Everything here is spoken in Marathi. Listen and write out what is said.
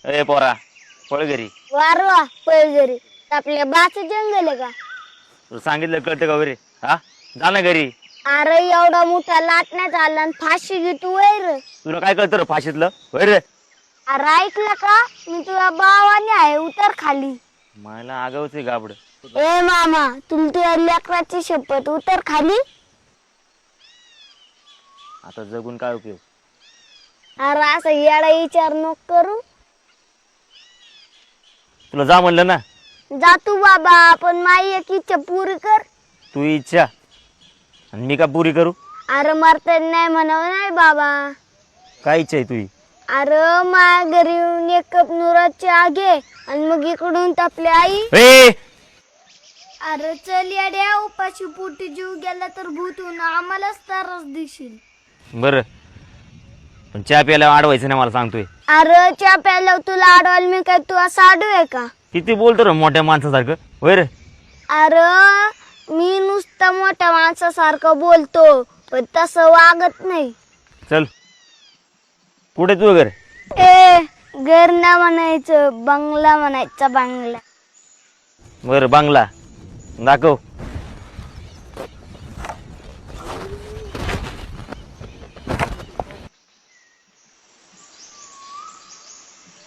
ए पोरा पळ घरी. वारवा पैजरी आपल्या बाच जंगल आहे का? तुला सांगितलं कळतं का वरे? हा जा ना घरी. अरे एवढा मोठा लाटण्यात आला आणि फाशी घेतो वैर. तुला काय कळतं रे फाशीतलं वैर? अरे ऐकलं का? मी तुझ्या भावाने आहे उतर खाली. मला आगावच आहे गाबड. ए मामा तुमच्या लेकराची शपथ उतर खाली. आता जगून काय उपयोग? अरे असं येडा विचार नको करू. तुला जा म्हणलं ना. जा तू बाबा पण माई एक इच्छा पुरी कर. तू इच्छा आणि मी का पुरी करू? अरे मरता नाही म्हणावं नाही बाबा. काय इच्छा आहे तुझी? अरे माझ्या घरी येऊन एक कप नुराची आगे आणि मग इकडून आपली आई. ए अरे चल येड्या उपाशी पोटी जीव गेला तर भूतून आम्हालाच त्रास देशील. बर पण चहा प्यायला अडवायचं नाही मला सांगतोय. अरे चहा प्यायला तुला अडवायला मी काय तू असं आडू आहे का? किती बोलतो रे मोठ्या माणसासारखं वैर? अरे मी नुसतं मोठ्या माणसासारखं बोलतो पण तसं वागत नाही. चल कुठे तू घर? ए घर ना म्हणायचं बंगला म्हणायचा बंगला. बर बांगला दाखव.